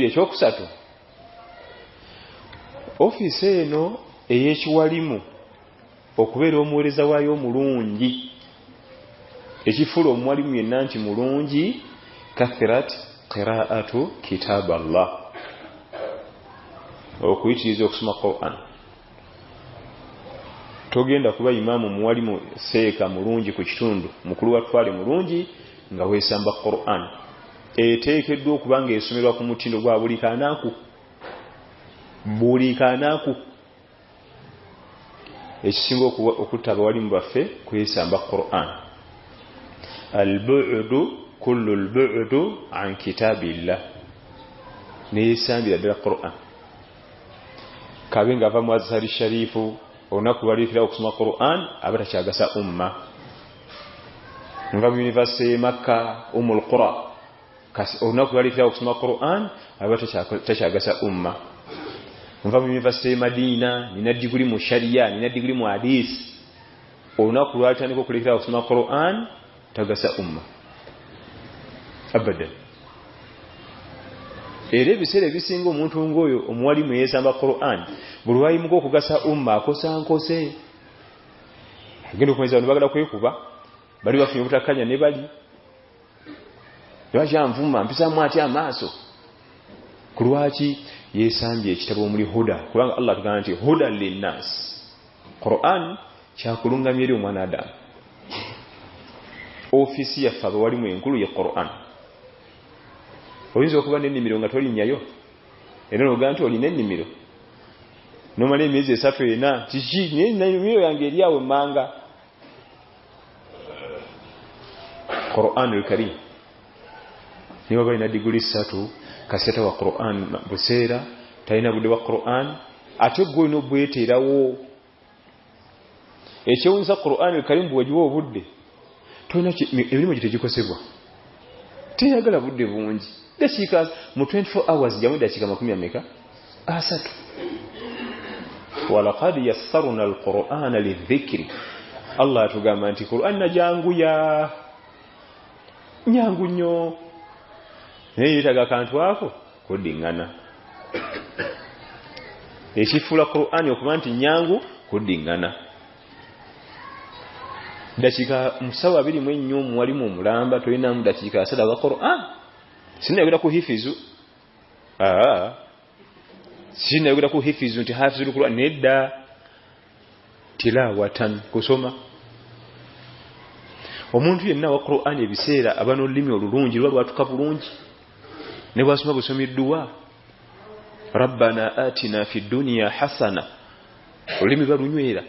ekyokusatu office eno eyekiwalimu okubeera omuweereza waayo omulungi ekifuula omuwalimu yenna nti mulungi kathirat qiraatu kitab Allah okuyitiriza okusoma Quran. Togenda kuba imaamu muwalimu seeka mulungi ku kitundu mukulu watwale mulungi nga weesamba Quran eteekeddwa okuba nga esomerwa ku mutindo gwa buli kaanaaku ekisinga okutta abawalimu baffe kwesamba Quran. Al-bu'du kullu al-bu'du an kitabillah neesambira ddala Quran. Kabe nga ava mu Azhar Sharifu olunaku lwaliikira okusoma Quran aba takyagasa umma. Nga mu University Makka Ummul Qura olunaku lwaliikira okusoma Quran aba takyagasa umma. Nva mu University Madina nina diguli mu Sharia nina diguli mu Hadith olunaku lwatandika okuleekera okusoma Quran tagasa umma abadan. Era ebiseera ebisinga omuntu ng'oyo omuwalimu yeesamba Quran buli lwayimuka okugasa umma akosankose agenda okumanyisa bano bagala kwekuba bali bafunye obutakkanya ne bali lwaki anvuma mpisaamu atya amaaso ku lwaki yeesambye ekitabo omuli huda kubanga Allah tugamba nti huda linnas. Quran kyakulungamya eri omwana Adamu. Ofisi yaffe abawalimu enkulu ye Quran. Oyinza okuba n'ennimiro nga tolinnyayo era n'ogamba nti olina ennimiro n'omala emyezi 3-4 kiki n'ennimiro yange eri awo emmanga. Quran al-Karim niba balina diguli 3 kaseta wa Quran buseera talina budde wa Quran ate gwe n'obweteerawo ekyewunza Quran al-Karim bwewagiwa obudde tolina emirimu gye tegikosebwa teyagala budde bungi dakiika mu 24 hours jamu dakiika 30 asatu. walaqad yassarna al-Qur'ana lidhikri Allah atugamba nti Quran najanguya nyangu nnyo naye yetaga kantu ako kuddingana ekifuula Quran okuba nti nyangu kuddingana. Dakiika 7:24 omuwalimu omulamba tolinamu dakiika 3 wa Quran. Sinayogera ku hifizu sinayogera ku hifizu nti hafizul Quran nedda tilawatan kusoma. Omuntu yenna wa Quran ebiseera aba n'olulimi olulungi lwa lwatuka bulungi ne bwasoma busomiddwa rabbana atina fid dunya hasana olulimi lwalunywera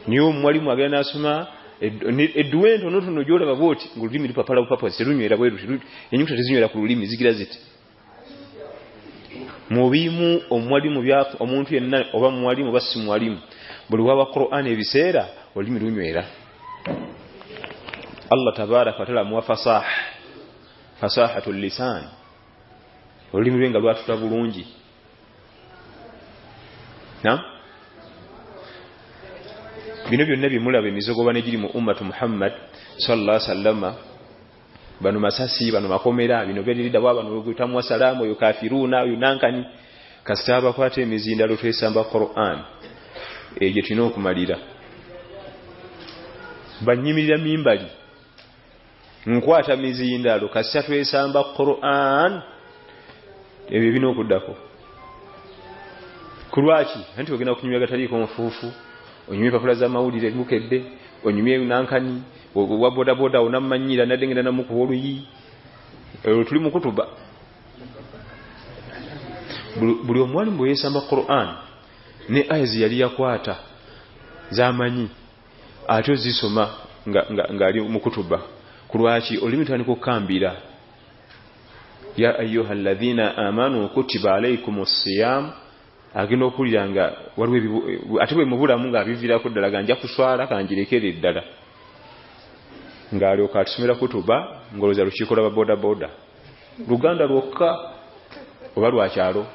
niyo mwalimu agenda nasoma edduwento notono gyolaba bwoti ng'olulimi lupapala bupapa serunywera bweru enyukuta tezinywera ku lulimi zigira ziti mubimu omwalimu bya omuntu yenna oba mwalimu basi mwalimu buli wa Quran ebiseera olulimi lunywera. Allah tabaraka wa taala muwafasaha fasahatul lisan olulimi lwenga lwatuta bulungi bino byonna bimulaba emizogobane giri mu ummatu Muhammad sallallahu alaihi wasallam. Bano masasi bano makomera bino byalirida bano gwitamu wasalamu oyo kafiruna oyo nankani kasita abakwata emizindalo twesamba Quran eje tulina okumalira banyimirira mimbali nkwata mizindalo kasita twesamba Quran ebyo bino okuddako kulwaki anti ogenda okunyumya gataliiko mufuufu onyumye papula za mawulire mukedde onyumye nankani wa boda boda onamanyira nadengenda namuku oluyi tuli mu kutuba buli omwalimu bwe yeesamba Quran ne ayezi yali yakwata zamanyi ate ozisoma nga ali mu kutuba kulwaki olulimi tandika okukambira ya ayyuhalladhina amanu kutiba alaykumus siyam agenda okulira nga waliwo ate bwe mubulamu nga abiviirako ddala ganja kuswala kanjirekere ddala ng'alyoka atusomera kutuba ngoloza lukiiko lwa boda boda Luganda lwokka oba lwakyalo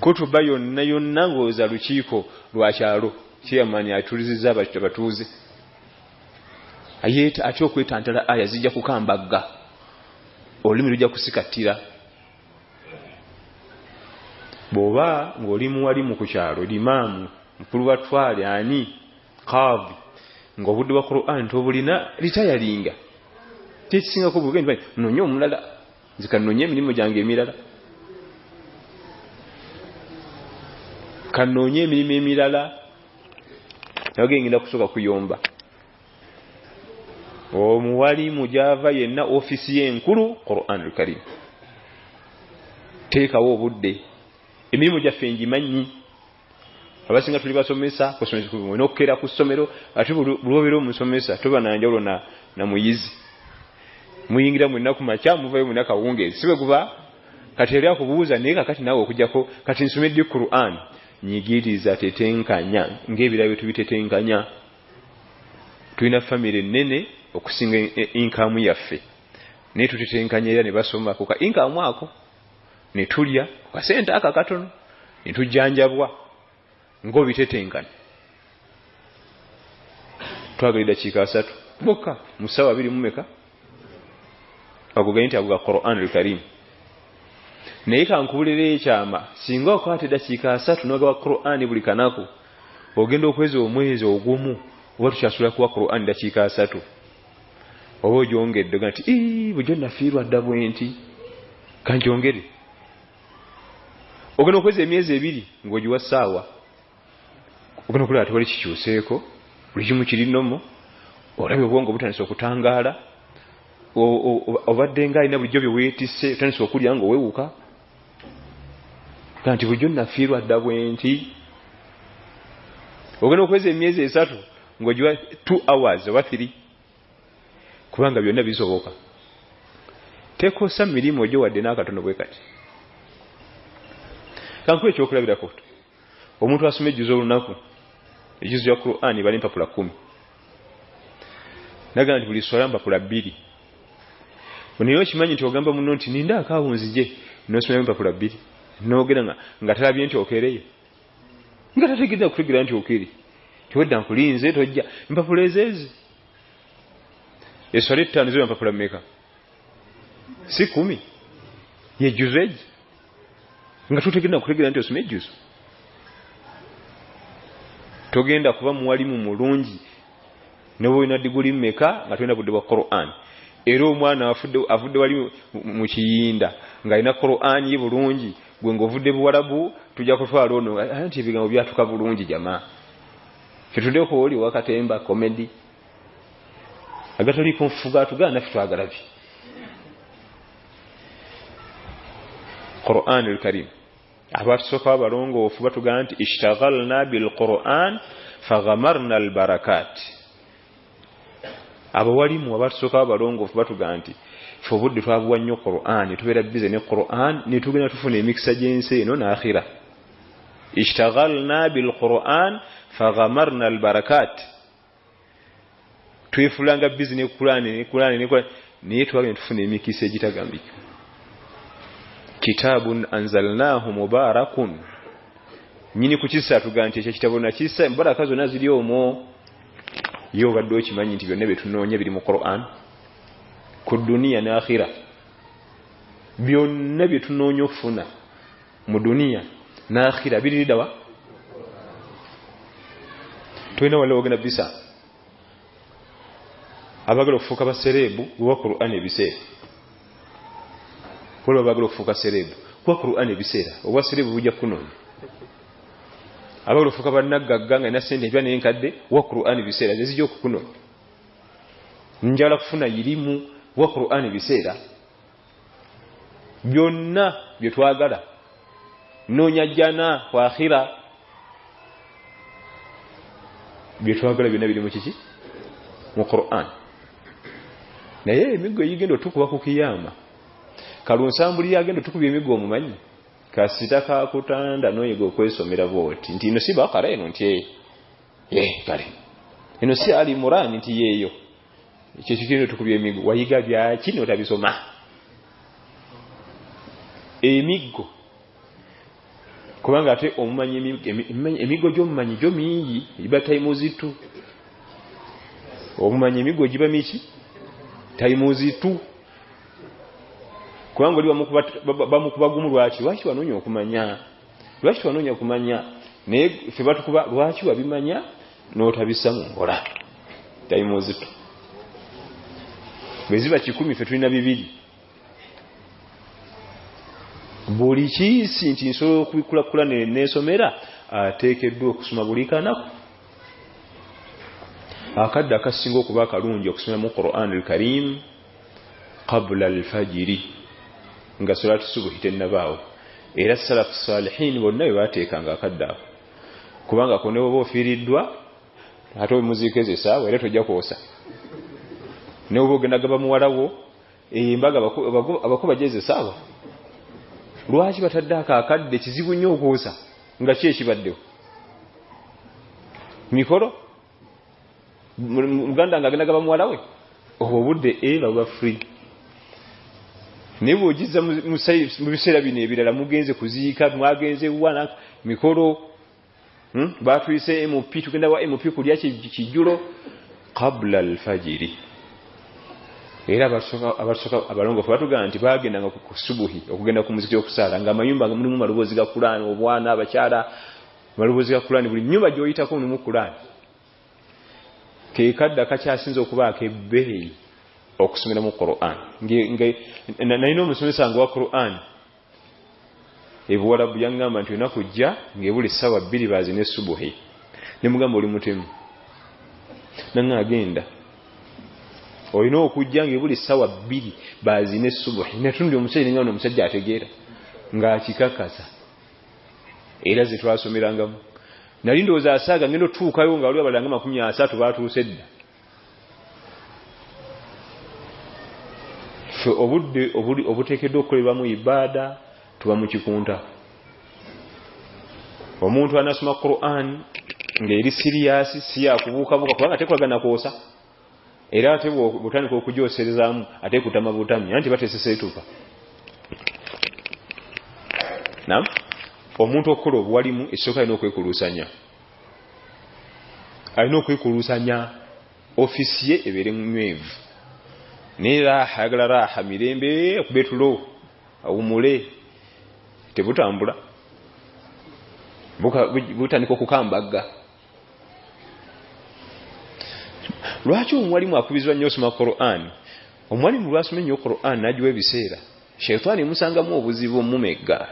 kutuba yonna yonna ngoloza lukiiko lwakyalo kiyamanya atulizizza abatuuze ayeta atyo okwetantala aya zijja kukambagga olulimi lujja kusikatira. Bw'oba ng'oli muwalimu ku kyalo, limaamu, mukulu wa ttwale, ani qadhi, ng'obudde bwa Qur'an tobulina, litayalinga. Tekisingako bugenda nonye omulala, nzika nonye emirimu gyange emirala. Kanonye emirimu emirala, nage ngenda kusooka kuyomba. Omuwalimu gy'ava yenna ofisi y'enkulu Qur'an al-Karim. Teekawo obudde. Emirimu gyaffe ngimanyi. Abasinga tuli basomesa, kusomesa n'okukera ku ssomero, ate bulobera omusomesa toba na njawulo na muyizi. Muyingira mwenna ku makya, muvayo mwenna kawungeezi. Si bwe kuba kati yali akubuuza naye kakati naawe okujjako kati nsomedde Qur'an. Nyigiriza tetenkanya ng'ebirabo tubitetenkanya. Tulina famire nnene okusinga income yaffe. Naye tutetenkanya era ne basoma ku ka income ako. Ne tulya ku kasente aka katono. Ne tujjanjabwa ng'obitetenkanya. Twagala eddakiika 3 bokka mu ssaawa 2 mu meka. Agoga nti agoga Qur'an al-Karim. Naye kankubulira ekyama singa okwata eddakiika 3 n'ogawa Qur'an buli kanaku ogenda okweza omwezi ogumu oba tukyasula kuwa Qur'an eddakiika 3 oba ogyongedde nti bujo nafiirwa dda bwenti kanjongere ogenda okweza emyezi 2 ng'ogiwa ssaawa ogenda okulaba tewali kikyuseeko buli kimu kiri nnomo olabye obwongo butandisa okutangaala obadde nga alina bulijjo bye weetisse otandisa okulya ng'owewuka kanti bujo nafiirwa dda bwenti ogenda okweza emyezi 3 ng'ogiwa 2 hours oba 3 kubanga byonna bisoboka tekosa mirimu ogyo wadde n'akatono bwe kati kankuba ekyokulabirako omuntu asoma ejjuzo olunaku ejjuzo ya Qur'an bali mpapula 10 nagamba nti buli swala mpapula 2 naye okimanyi nti ogamba muno nti ninda akawunzije n'osomera mpapula 2 n'ogera nga talabye nti okereye nga tategeeza kutegeera nti okeri tiwedda nkulinze tojja mpapula ezeezi eswala 5 ziba mpapula mmeka si 10 yejjuzo egi nga tutegeera kutegeera nti osoma ejjuzo togenda kuba muwalimu mulungi ne bw'olina diguli mmeka nga tolina budde bwa Qur'an era omwana avudde wali mu kiyinda ng'alina Qur'an ye bulungi gwe ng'ovudde Buwarabu tujja kutwala ono nti ebigambo byatuka bulungi jamaa fetudeko oli wakatemba comedy agatoliko nfuga tugana naffe twagalabye Qur'an al-Karim abatusooka abalongoofu batugamba nti ishtaghalna bil Qur'an faghamarna al barakat abawalimu abatusooka abalongoofu batugamba nti fe obudde twabuwa nnyo Qur'an tubeera bize ne Qur'an ne tugenda tufuna emikisa gy'ensi eno n'akhira ishtaghalna bil Qur'an faghamarna al barakat twefulanga bize ne Qur'an naye twagenda tufuna emikisa egitagambika kitabun anzalnahu mubarakun nyini kukisa tugamba nti ekyo kitabo nakisa embaraka zonna ziri omwo yo obadde okimanyi nti byonna byetunoonya biri mu Qur'an ku duniya ne akhira byonna byetunoonya okufuna mu duniya ne akhira biriridawa tulina wala ogenda bisa abagala okufuuka basereebu wa Qur'an ebiseera wala abagala okufuuka sereebu wa Qur'an ebiseera obwa sereebu bujja kunoonya abagala okufuuka bannagagga nga ina sente empya n'enkadde wa Qur'an ebiseera zizijja okukunoonya njala kufuna irimu wa Qur'an ebiseera byonna bye twagala noonya jjana wa akhira bye twagala byonna biri mu kiki mu Qur'an naye emiggo egigenda otukuba ku kiyama kalunsambuli agenda otukubya emiggo omumanyi kasita kakutanda noyiga okwesomera bwoti nti ino si Bakara eno nti kale eno si Ali Imran nti yeeyo ekyo kigenda otukubya emiggo wayiga byaki notabisoma emiggo kubanga ate omumanyi emiggo gy'omumanyi gyo mingi giba tayimuzitu omumanyi emiggo giba miki tayimuzitu kubanga oli bamukuba gumu lwaki wanoonya okumanya naye ffe batukuba lwaki wabimanya n'otabissa mu ngola tayimu zito bwe ziba 10 ffe tulina 2 buli kiisi nti nsobola okubikulakkula neesomera ateekeddwa okusoma buli kanaku akadde akasinga okuba akalungi okusomera mu Qur'an al-Karim qabla al-fajiri nga salatu subuhi tennabaawo era salafu salihin bonna bwe baateekanga akadde ako kubanga ko ne bwoba ofiiriddwa ate omuziikeze essaawa era tojja kwosa ne bwoba ogenda gaba muwalawo embaga abako bajeze essaawa lwaki batadde akakadde kizibu nnyo okwosa nga ki ekibaddewo mikolo muganda nga agenda gaba muwalawe obudde baba free nebo ogiza mu biseera bino ebirala mugenze kuziika mwagenze wana mikolo batuyise MP tugenda wa MP kulya kijjulo qabla al-fajiri era abalongofu batugamba nti bagendanga ku subuhi okugenda ku muzikiti okusala nga amayumba mulimu maloboozi ga Qur'an obwana abakyala maloboozi ga Qur'an buli nyumba gy'oyitako mulimu Qur'an kekadde akakyasinza okuba akebbeeyi okusomera mu Qur'an nalina omusomesa wange wa Qur'an ebuwalabu yaŋŋamba nti olina kujja ng'ebuli ssaawa 2 baazine subuhi ne mugamba oli mutemu nange agenda olina okujja ng'ebuli ssaawa 2 baazine subuhi natundi omusajja nga omusajja ategeera ng'akikakasa era ze twasomerangamu nali ndowooza asaaga ngenda otuukayo nga waliwo abalanga 30 baatuuse dda fe obudde obuteekeddwa okukolebwamu ibaada tuba mu kikunta omuntu anasoma Qur'an ng'eri siriyasi si yakubuukabuuka kubanga tekolagana kwosa era ate bw'otandika okugyoserezaamu ate kutama butami anti bateesesa etuuka nam omuntu okukola obuwalimu ekisooka alina okwekuluusanya ofisi ye ebeere munywevu naye raaha ayagala raaha mirembe okubetulo awumule tebutambula butandika okukambaga lwaki omuwalimu akubizibwa nnyo osoma Qur'an omuwalimu lwasoma ennyo Qur'an n'agiwa ebiseera shayitaani emusangamu obuzibu omumegga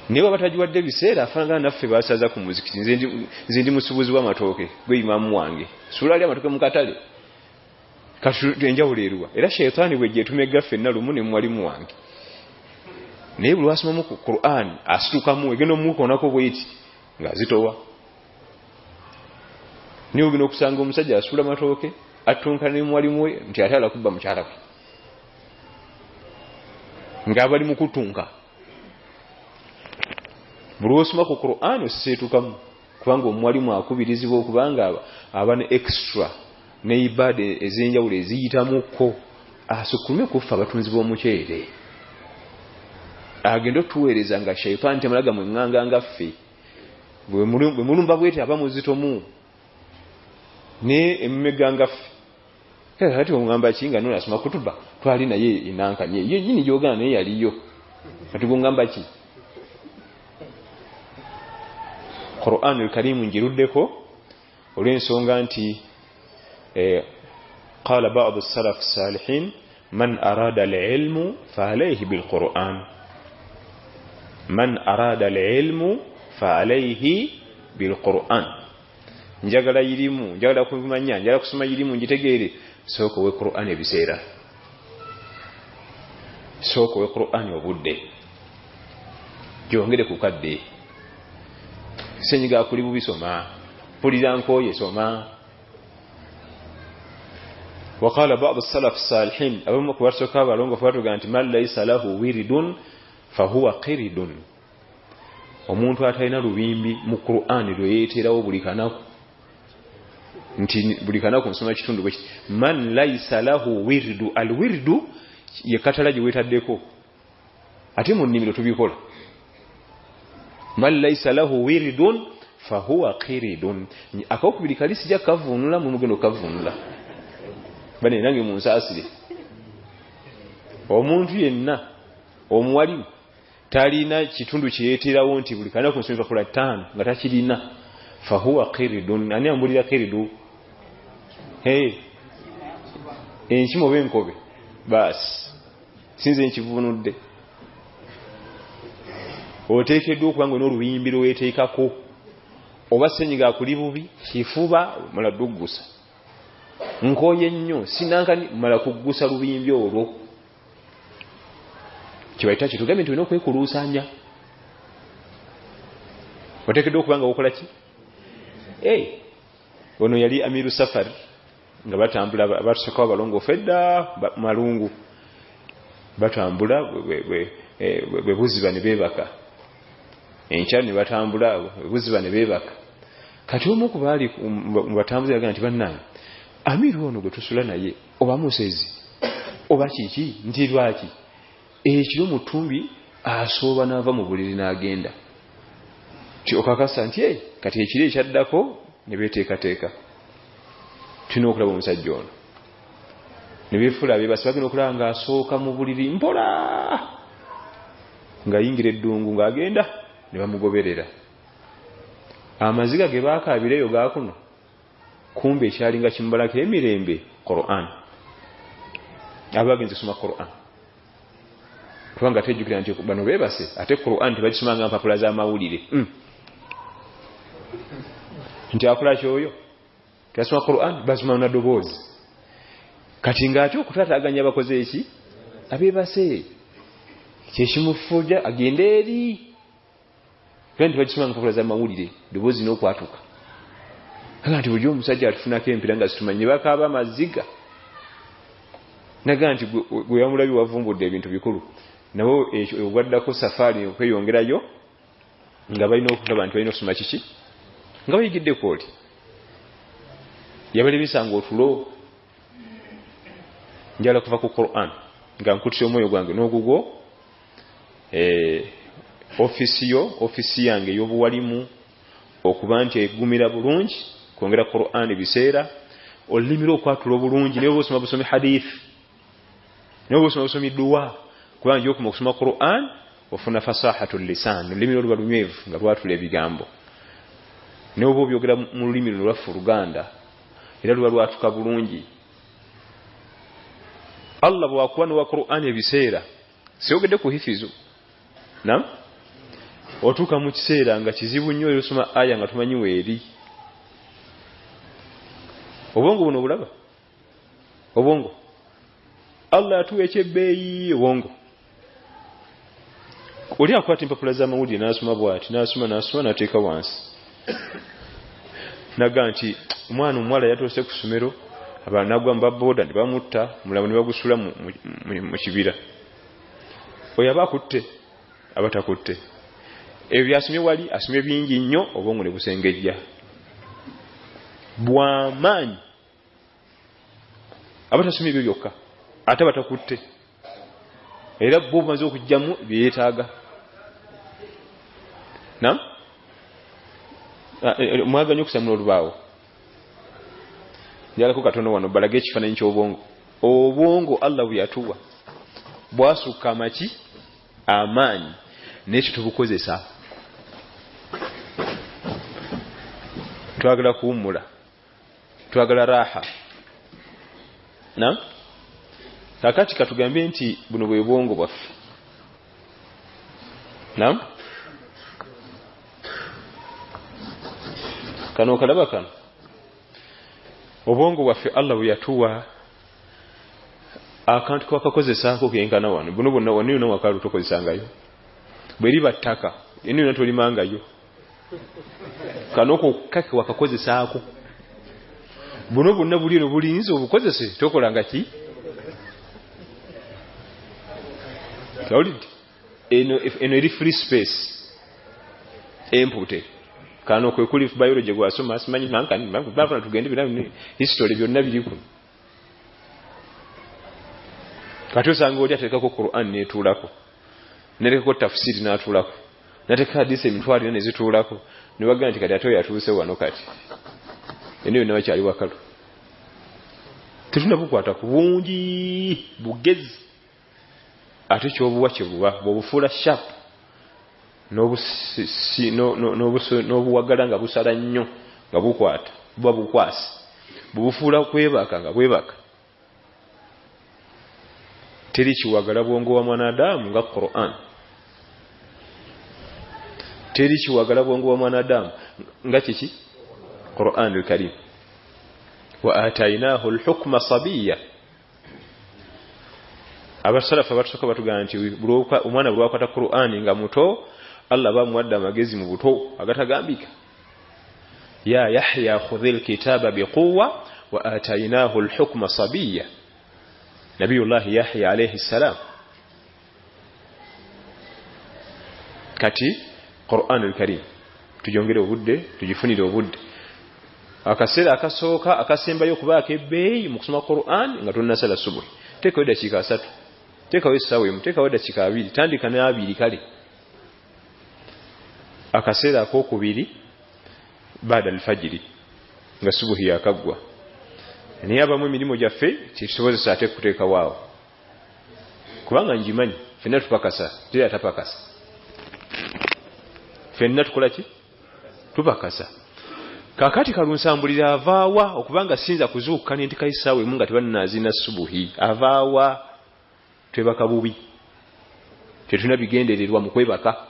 naye baba tagiwadde ebiseera afaanagana naffe basaza ku muzikiti nze ndi musubuzi w'amatooke gwe imaamu wange suula ali amatooke mu katale enjawulo eruwa era shayitaani bwe gyetumegga ffenna lumu ne muwalimu wange naye buli wasomamu ku Qur'an asitukamu egenda omukoonako bweti ng'azitowa naye ogenda okusanga omusajja asuula amatooke atunkana ne muwalimu we nti ate alakubba mukyala we ng'abali mu kutunka buli osoma ku Qur'an osiseetukamu kubanga omuwalimu akubirizibwa okubanga aba ne extra ne ibaada ez'enjawulo eziyitamuko asukulume kuffa abatunzi b'omuceere agenda otuweereza nga shayitaani temalaga mweŋŋanga nga ffe bwe mulumba bwete aba muzitomu ne emumega nga ffe ati oŋŋamba ki nga nonasoma kutuba twali naye inankanye ye nyini gyogana naye yaliyo kati goŋŋamba ki Qur'an al-Karim ngiruddeko olw'ensonga nti قال بعض السلف الصالحين من أراد العلم فعليه بالقرآن من أراد العلم فعليه بالقرآن njagala ilimu njagala kumanya njagala kusoma ilimu njitegeere soko we Qur'an ebiseera soko we Qur'an obudde jongere kukadde senyiga kuli bubisoma pulira nkoye soma وقال بعض السلف الصالحين أبو كبرسوكا بالونغ فاتوغا أنت من ليس له ورد فهو قرد omuntu atalina lubimbi mu Qur'an lweyeeterawo buli kanaku nti buli kanaku nsoma kitundu bwe man laysa lahu wirdu alwirdu ye katala gye weetaddeko ate mu nnimiro tubikola man laysa lahu wirdun fahuwa qiridun akokubiri kali sijja kavunula mu mugendo kavunula bane nange munsaasire omuntu yenna omuwalimu talina kitundu kiyeeterawo nti buli kana kunsomesa kola 5 nga takirina fahuwa qiridun. Ani ambulira qiridu? Enkimo benkobe basi sinze nkivunudde. Oteekeddwa okuba nga n'oluyimbi lweteekako oba senyiga akuli bubi kifuba mala duggusa nkoye nnyo sinankani mala kuggusa lubimbi olwo kibaita kitugambye nti olina okwekuluusanya. Oteekeddwa okuba nga wokola ki? Ono yali amiru safari nga batambula batusookawo balongoofu edda malungu batambula bwe buziba ne beebaka enkya ne batambula buziba ne beebaka. Kati omu ku baali mu batambuzi yagamba nti bannange amiru ono gwe tusula naye oba musezi oba kiki nti lwaki ekiro mu ttumbi asooba n'ava mu buliri n'agenda ti okakasa nti kati ekiro ekyaddako ne beeteekateeka tulina okulaba omusajja ono ne beefuula beebasi bagenda okulaba ng'asooka mu buliri mpola ng'ayingira eddungu ng'agenda ne bamugoberera. Amaziga ge baakaabireyo gaakuno kumbe ekyalinga kimubalako emirembe Qur'an. Abagenze kusoma Qur'an kubanga tejjukira nti bano beebase ate Qur'an tebagisoma nga mpapula z'amawulire nti akola kyoyo tasoma Qur'an basoma na ddoboozi kati ng'ate okutaataaganya abakoze eki abeebase kyekimufuja agende eri kandi bagisoma nga mpapula z'amawulire ddoboozi n'okwatuka kanga nti bulijjo omusajja atufunako empira nga zitumanye bakaaba amaziga naga nti gwe wamulabi wavumbudde ebintu bikulu nabo ogwaddako safaari okweyongerayo nga balina okulaba nti balina okusoma kiki nga bayigiddeku oli yabalebesanga otulo njala kuva ku Qur'an nga nkutise omwoyo gwange n'ogugwo ofisi yange ey'obuwalimu okuba nti egumira bulungi kwongera Qur'an ebiseera olimira okwatula obulungi naye bw'osoma busomi hadith naye bw'osoma busomi dduwa kubanga nti okuma okusoma Qur'an ofuna fasahatul lisan olulimi oluba lunywevu nga lwatula ebigambo naye oba obyogera mu lulimi luno lwaffe Oluganda era luba lwatuka bulungi. Allah bw'akuwa n'owa Qur'an ebiseera siyogedde ku hifizu nam otuuka mu kiseera nga kizibu nnyo osoma aya nga tumanyi weeri. Obwongo buno bulaba obwongo Allah yatuwa ekyebbeeyi obwongo oli akwata empapula z'amawulire n'asoma bw'ati n'asoma n'ateeka wansi naga nti omwana omuwala yatuuse ku ssomero abaana nagwa mu babooda ne bamutta mulamu ne bagusula mu kibira oyo aba akutte abatakutte ebyo byasomye wali asomye bingi nnyo obwongo ne busengejja bw'amaanyi abatasomye ebyo byokka ate batakutte era bo bumaze okujjamu byeyeetaaga nam mwaganya okusamula olubaawo njalako katono wano balaga ekifaananyi ky'obwongo. Obwongo Allah bwe yatuwa bwasukka amaki amaanyi n'ekyo tubukozesa twagala kuwummula twagala raha nam kakati katugambe nti buno bwe bwongo bwaffe nam kano kalaba kano obwongo bwaffe Allah bwe yatuwa akantu kwakakozesaako kenkana wano buno bonna wano yonna wakalu tokozesangayo bwe liba ttaka eno yonna tolimangayo kano kokake wakakozesaako buno bonna buli eno bulinzi obukozese tokolanga ki kawulidde eno eri free space empute kano kwe kuli biology gwasoma asimanyi bafuna tugende bina history byonna biri kuno kati osanga oli ateekako Qur'an netuulako nerekako tafsiri n'atuulako nateeka hadisi emitwalo ina nezituulako ne bagamba nti kati ate oyo atuuse wano kati eno yonna bakyali wakalu tetunabukwata ku bungi bugezi ate kyobuwa kyebuwa bw'obufuula sharp n'obuwagala nga busala nnyo nga bukwata buba bukwasi bubufuula kwebaka nga bwebaka. Teri kiwagala bwongo wa mwanadamu nga Qur'an. Teri kiwagala bwongo wa mwanadamu nga kiki Qur'an al-Karim. Wa atainahu al-hukma sabiyya. Abasalafu abatusoka batugamba nti omwana bwe wakwata Qur'an nga muto Allah bamuwadde amagezi mu buto agatagambika. Ya Yahya khudhil kitaba biquwwa wa atainahu al-hukma sabiyya. Nabiyullah Yahya alayhi salam. Kati Qur'an al-Karim tujongere obudde tujifunire obudde. Akaseera akasooka akasembayo kubaako ebbeeyi mu kusoma Qur'an nga tonnasala subuhi. Teekawo eddakiika 3. Teekawo essaawa emu. Teekawo eddakiika 2. Tandika na 2 kale. Akaseera ak'okubiri baada al-fajiri nga subuhi yakaggwa. Naye abamu emirimu gyaffe kisobozesa ate kuteeka waawo. Kubanga njimanyi ffenna tupakasa teri atapakasa. Ffenna tukola ki? Tupakasa. Kakati kalunsambulira avaawa okubanga sinza kuzuuka n'entika essaawa emu nga tebannazina subuhi. Avaawa twebaka bubi. Tetulina bigendererwa mu kwebaka.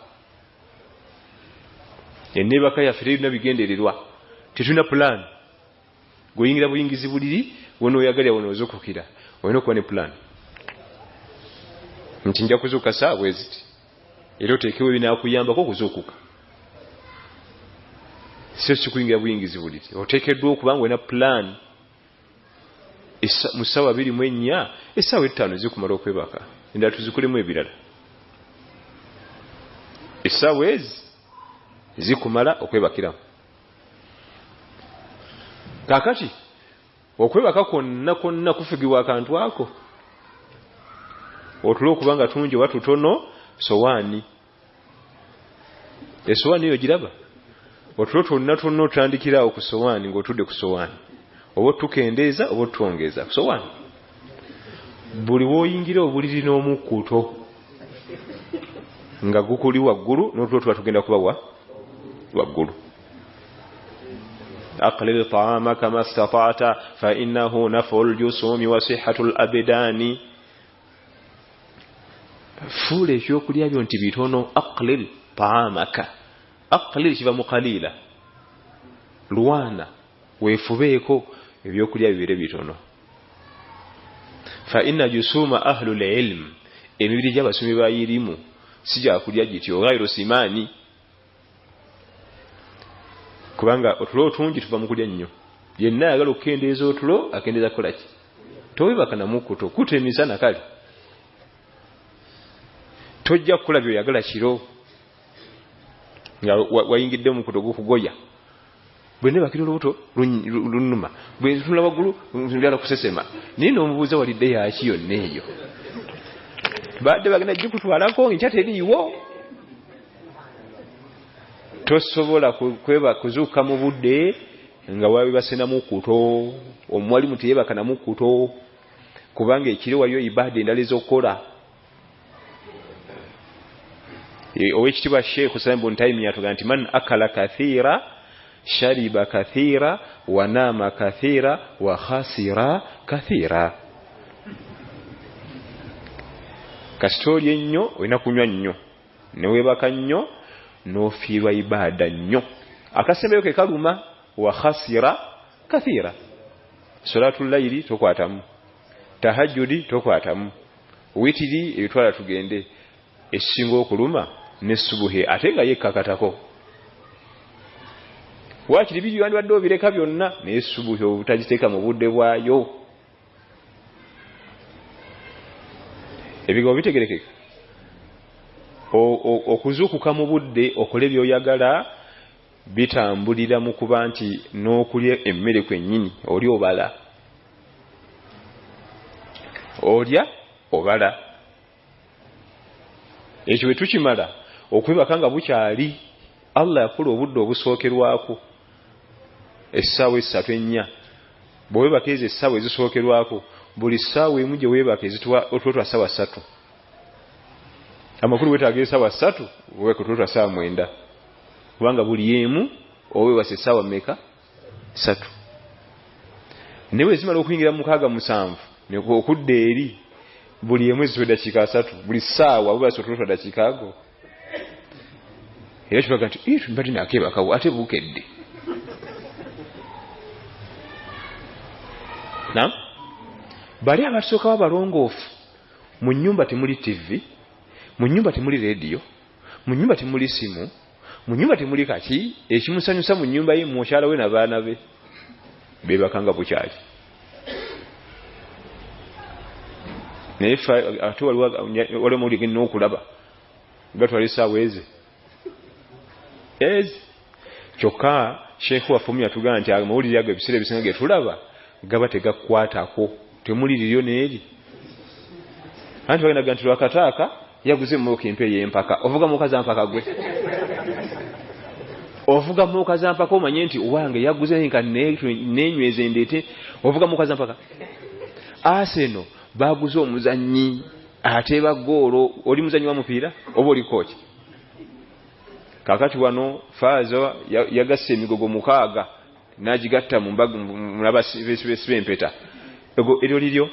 Ennebaka yaffe terina bigendererwa. Tetulina plan. Goyingira buyingizi buliri wono oyagalya wono ozokukira. Olina okuba ne plan. Nti nja kuzuuka ssaawa eziti. Era oteekewo ebinaakuyambako okuzuukuka. Sio kikuyingira buyingizi buliri. Oteekeddwa okuba nga olina plan. Mu ssaawa 24 essaawa 5 zikumala okwebaka. Endala tuzikulemu ebirala. Essaawa ezi zikumala okwebakiramu. Kakati okwebaka kwonna kufugibwa akantu ako. Otulo okubanga tungi watutono sowaani. Esowaani eyo giraba. Otulo twonna otandikirawo ku sowaani ng'otudde ku sowaani. Oba tukendeeza oba tuongeza ku sowaani. Buli wooyingira obuliri n'omukkuto nga gukuli waggulu n'otulo tuba tugenda kuba waggulu. أقلل طعامك ما استطعت فإنه نفع الجسوم وصحة الأبدان. فول ekyokulya byo nti bitono. أقلل طعامك. أقلل kiva mu qalila. Luwana weefubeeko ebyokulya bibire bitono. فإن جسوم أهل العلم emibiri gy'abasomi bayirimu sijja kulya gityo ghayru simani. Kubanga otulo otungi tuva mu kulya nnyo. Yenna ayagala okukendeeza otulo akendeeza kukola ki? Towebaka na mukkuto kuta emisana kale. Tojja kukola by'oyagala kiro nga wayingidde mukkuto gukugoya. Bwe nebakira olubuto lunnuma. Bwe tunula waggulu njala kusesema. Naye n'omubuuza walidde yaki yonna eyo. Badde bagenda gikutwalako nkya teriiwo. Tosobola kuzuuka mu budde nga wabibase na mukkuto. Omwalimu teyebaka na mukkuto kubanga ekiro waliyo ibada endala ez'okukola. Owekitiibwa Sheikh Salim ibn Taymiyyah atugamba nti man akala kathira shariba kathira wa nama kathira wa khasira kathira. Kasitoli ennyo olina kunywa nnyo ne weebaka nnyo n'ofiirwa ibada nnyo. Akasembeyo ke kaluma wa khasira kathira. Salatul layli tokwatamu. Tahajjudi tokwatamu. Witiri ebitwala tugende. Esinga okuluma ne subuhi ate nga yekkakatako. Wakiri biri wandibadde obireka byonna naye subuhi obutagiteeka mu budde bwayo. Ebigambo bitegerekeka. Okuzuukuka mu budde okole by'oyagala bitambulira mu kuba nti n'okulya emmere kwennyini oli obala. Olya obala. Ekyo bwe tukimala okwebaka nga bukyali Allah yakola obudde obusookerwako essaawa 3 4. Bw'owebaka ezo essaawa ezisookerwako buli ssaawa emu gye weebaka otwetwa ssaawa 3. amakulu wetaaga essaawa 3 owe kutuuta saa 9 kubanga buli emu owe wase essaawa mmeka 3 newe zimala okuyingira mu 6-7 okudda eri buli emu ezisobe dakiika 3 buli ssaawa owe basotuuta dakiika ago era kibaga nti mbadde nakeebakawo ate bukedde na bali abatusookawo abalongoofu mu nnyumba temuli TV, mu nnyumba temuli radio, mu nnyumba temuli simu, mu nnyumba temuli kaki ekimusanyusa mu nnyumba ye mukyala we n'abaana be beebakanga bukyali. Naye ate waliwo mawulire genina okulaba gatwala essaawa ezi kyokka sheekhu waffe yatugamba nti amawulire ago ebiseera ebisinga ge tulaba gaba tegakwatako temuli liryo n'eri anti bagenda nti lwakataaka yaguze mmooka empe ey'empaka ovuga mmooka za mpaka gwe ovuga mmooka za mpaka omanye nti wange yaguze nka neenyweze ndeete ovuga mmooka za mpaka. Arsenal baguze omuzannyi ateeba goolo oli muzannyi wa mupiira oba oli kooki kakati wano Faaza yagasse emigogo 6 n'agigatta mu mbaga mulabasibe empeta ego eryo liryo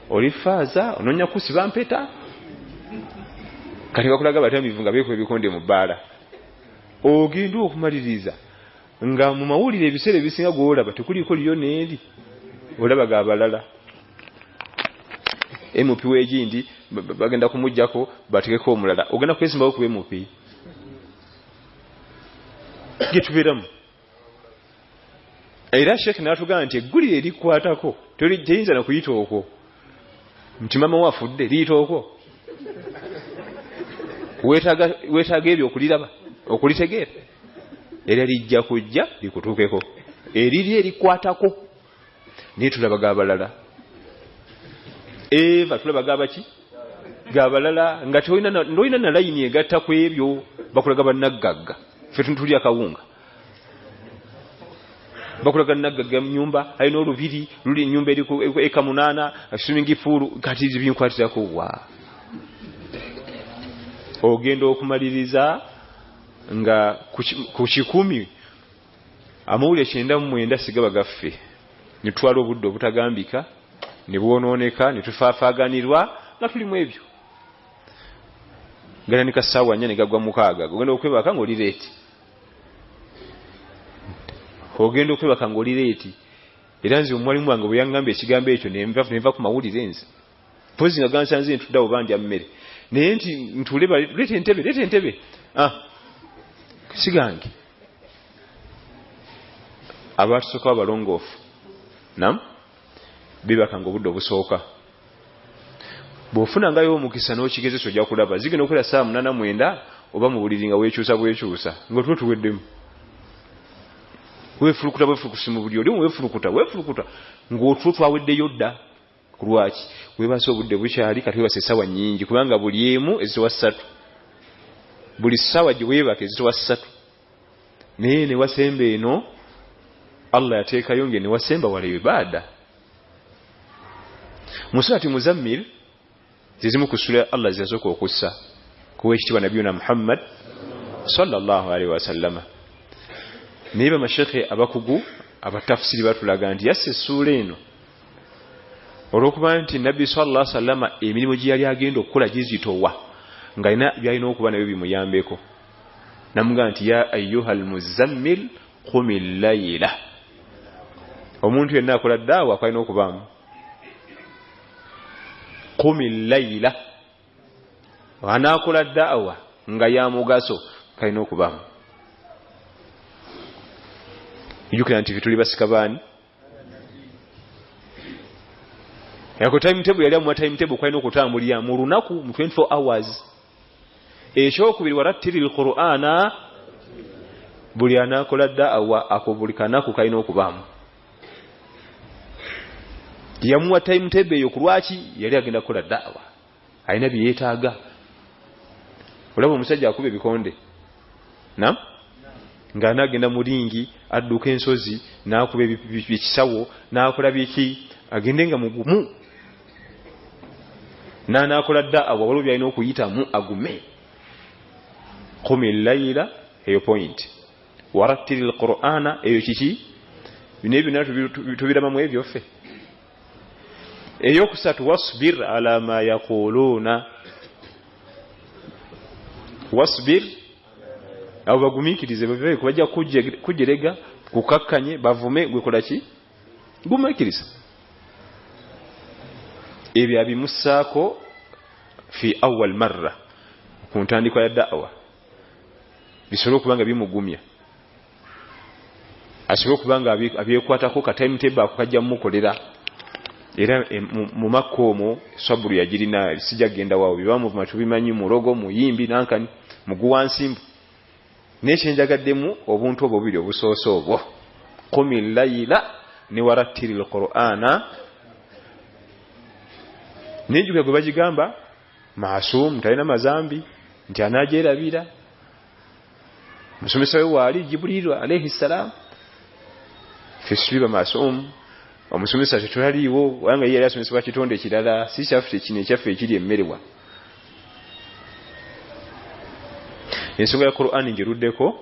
oli Faaza ononya kusiba mpeta kati bakulaga batamivunga beeko ebikonde mu bbaala ogenda okumaliriza nga mu mawulire ebiseera ebisinga gwolaba tekuliko lyo n'eri olabaga abalala MP w'egindi bagenda kumujjako bategeko omulala ogenda kwesimbawo ku MP gitubeeramu. Era Sheikh n'atugamba nti eggulire erikwatako teyinza na kuyita okwo nti mama wafudde liyita okwo weetaaga ebyo okuliraba okulitegeera era lijja kujja likutuukeko eriri erikwatako naye tulabaga abalala Eva tulabaga abaki gabalala nga tolina na layini egatta ku ebyo bakulaga bannaggagga ffe tuli akawunga bakulaga naggagga mu nyumba alina olubiri luli nyumba eri eka 8 swimming pool kati zibinkwatirako wa ogenda okumaliriza nga ku 10 amawulire 99 sigaba gaffe nitwala obudde obutagambika ne bwonooneka ne tufaafaganirwa nga tulimu ebyo galanika ssaawa 4 ne gagwa 6 ogenda okwebaka ng'oli leeti ogenda okwebaka ng'oli leeti era nze omwalimu wange bwe yaŋŋamba ekigambo ekyo nenva ku mawulire nze pozi nga gansanze ntuddawo bandya mmere naye nti ntule leeta entebe sigange abatusookawo abalongoofu nam bibakanga obudde obusooka bw'ofunangayo omukisa n'okigezesa ojja kulaba zigenda okwera saa 8-9 oba mu buliri nga weekyusa ng'otwo tuweddemu weefulukuta mu buli olimu weefulukuta ng'otwo twaweddeyo dda ku lwaki weebase obudde bukyali kati weebase essaawa nnyingi kubanga buli emu ezitowa 3 buli ssaawa gye weebaka ezitowa 3 naye ne wasemba eno Allah yateekayo nge ne wasemba wala ibaada mu surati Muzammil zizimu ku sura Allah ziyasooka okussa kuwa ekitiibwa nabiyuna Muhammad sallallahu alaihi wasallama naye bamashekhe abakugu abatafsiri batulaga nti yasse essuula eno olw'okuba nti nabbi sallallahu alaihi wasallama emirimu gye yali agenda okukola gizitowa nga alina byalina okuba nabyo bimuyambeko namugamba nti ya ayyuhal muzammil qumil layla omuntu yenna akola ddaawa akalina okubaamu qumil layla anaakola ddaawa nga ya mugaso kalina okubaamu ijukira nti tuli basika baani yako timetable yali amuwa timetable kalina okutambulira mu lunaku mu 24 hours ekyokubiri warattiri alqur'ana buli anaakola ddaawa akobulikanaku kalina okubaamu yamuwa timetable eyo ku lwaki yali agenda kukola daawa alina bye yeetaaga olaba omusajja akuba ebikonde nga anaagenda mu lingi adduka ensozi n'akuba ekisawo n'akola biki agende nga mugumu n'anaakola da'awa waliwo byalina okuyitamu agume. Qumi layla eyo point, warattili alqur'ana eyo kiki, bino byonna tubiramamu ebyo ffe. Eyokusatu wasbir ala ma yaquluuna, wasbir abo bagumiikirize bwe bajja kujerega kukakkanye bavume gwe kola ki, gumiikiriza. Ebyo abimussaako fi awwal marra ku ntandikwa ya da'wa bisobola okuba nga bimugumya, asobola okuba nga abyekwatako ka timetable ako kajja mumukolera. Era mu Makka omwo saburu yagirina, sijja genda waawo bibamuvuma tubimanyi, mulogo muyimbi nankani muguwa nsimbu. Nekyenjagaddemu obuntu obwo bubiri obusoose obwo, qumi layla ne warattili alqur'ana. N'enjuga gwe bagigamba maasum, talina mazambi, nti anaagyerabira. Musomesa we waali Jibrilu alayhi salam, fesiba maasum. Omusomesa tetwaliiwo, wanga yali asomesebwa kitonde ekirala, si kyaffe kino ekyaffe ekiri emmerewa. Ensonga ya Qur'ani ngiruddeko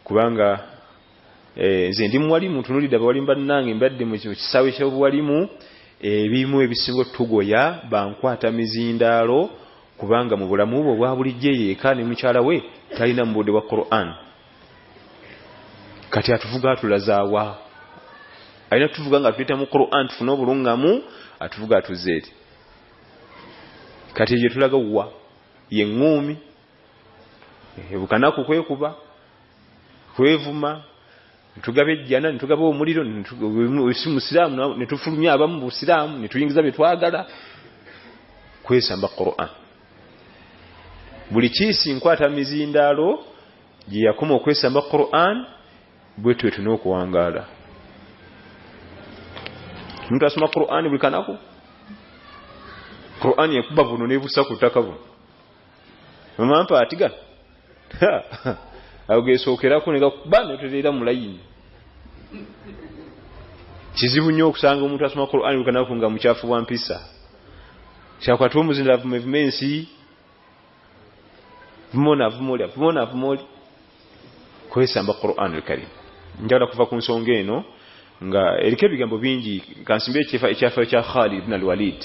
kubanga nze ndi muwalimu, ntunulidde abawalimu bannange mbadde mu kisaawe ky'obuwalimu. Ebimu ebisinga tugoya bankwata mizindaalo kubanga mu bulamu bwo bwa bulijjo yeeka ne mukyala we talina mu budde bwa Qur'an. Kati atuvuga atulazaawa, alina tuvuga nga tuyita mu Qur'an tufune obulungamu, atuvuga atuzeeri. Kati gye tulaga wa ye ŋŋuumi, ebukanaku kwekuba kwevuma, ntugaba ejjana, ntugaba omuliro, si musiraamu ne tufulumya abamu mu busiraamu ne tuyingiza bye twagala. Kwesamba Qur'an. Buli kiisi nkwata mizindaalo gye yakoma okwesamba Qur'an, bwe twetuna okuwangaala. Omuntu asoma Qur'an buli kanaku, Qur'an yakuba buno nebusa ku ttaka buno, mamampa atigana awo gesookerako ne gakuba ne tuteera mu layini. Kizibu nnyo okusanga omuntu asoma Qur'an buli kanaku nga mukyafu bwa mpisa. Kyakwata omuzinda avume ensi, vumona vumoli kwesamba Qur'an al-Karim. Njagala kuva ku nsonga eno nga eriko ebigambo bingi, kansimbe ekyafa kya Khalid ibn al-Walid.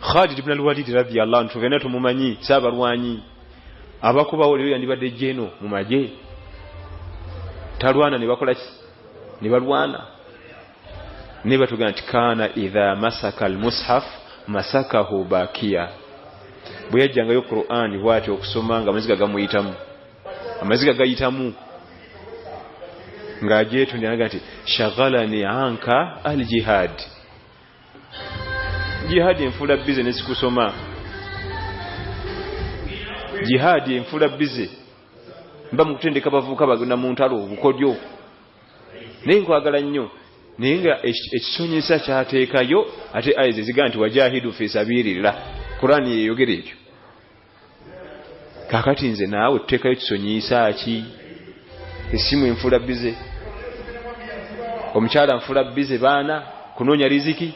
Khalid ibn al-Walid radiyallahu anhu fena tumumanyi, saabalwanyi abakubawo leero yandibadde jeno mu magye, talwana ne bakola ki, ne balwana ne batugana nti kana idha masaka al-mushaf masakahu bakia. Bwe yajjangayo Qur'an bw'atyo okusoma nga amaziga gamuyitamu, amaziga gayitamu ng'ajeetu ndinaga nti shaghalani anka al-jihad. Jihad enfula bize ne sikusoma, jihad enfula bize mba mukutendeka bavuka bagenda mu ntalo obukodyo. Naye nkwagala nnyo, naye nga ekisonyesa kyateekayo ate ayeze ziga nti wajahidu fi sabilillah. Qur'an yeyogera ekyo. Kakati nze naawe tuteekayo kisonyisa ki? Esimu enfula bize, omukyala nfula bize, baana kunoonya riziki.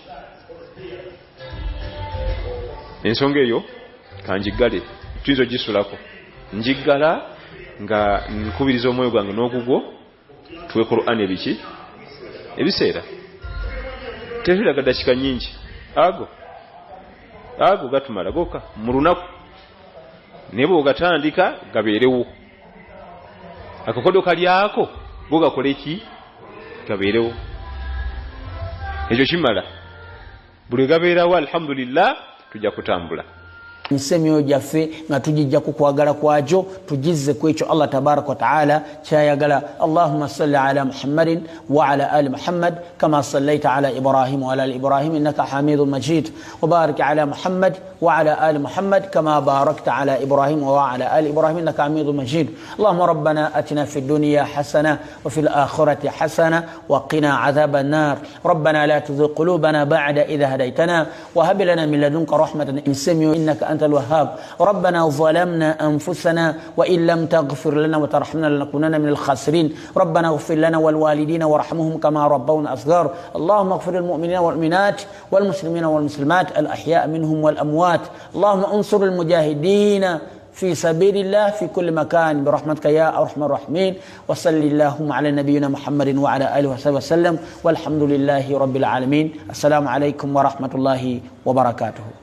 Ensonga eyo kanjiggale, tuyinza ogisulako. Njiggala nga nkubiriza omwoyo gwange n'ogugwo tuwe Qur'an ebiki ebiseera. Tetulaga dakika nnyingi, ago gatumala goka mu lunaku, naye bw'ogatandika gabeerewo. Akakodo kalyako go gakole ki, gabeerewo. Ekyo kimala, buli gabeerawo alhamdulillah tujja kutambula. Nsemyo jaffe nga tujijja kukwagala kwajo tujizze kwekyo Allah tabarak wa taala kyayagala. Allahumma salli ala Muhammadin wa ala ali Muhammad kama sallaita ala Ibrahim wa ala ali Ibrahim innaka Hamidum Majid, wa barik ala Muhammad wa ala ali Muhammad kama barakta ala Ibrahim wa ala ali Ibrahim innaka Hamidum Majid. Allahumma rabbana atina fid dunya hasana wa fil akhirati hasana wa qina adhaban nar. Rabbana la tuzigh qulubana ba'da idh hadaytana wa hab lana min ladunka rahmatan. Nsemyo innaka أنت الوهاب. ربنا ظلمنا أنفسنا وإن لم تغفر لنا وترحمنا لنكونن من الخاسرين. ربنا اغفر لنا والوالدين وارحمهم كما ربونا صغار. اللهم اغفر للمؤمنين والمؤمنات والمسلمين والمسلمات الأحياء منهم والأموات. اللهم انصر المجاهدين في سبيل الله في كل مكان برحمتك يا أرحم الراحمين. وصل اللهم على نبينا محمد وعلى آله وصحبه وسلم والحمد لله رب العالمين. السلام عليكم ورحمة الله وبركاته.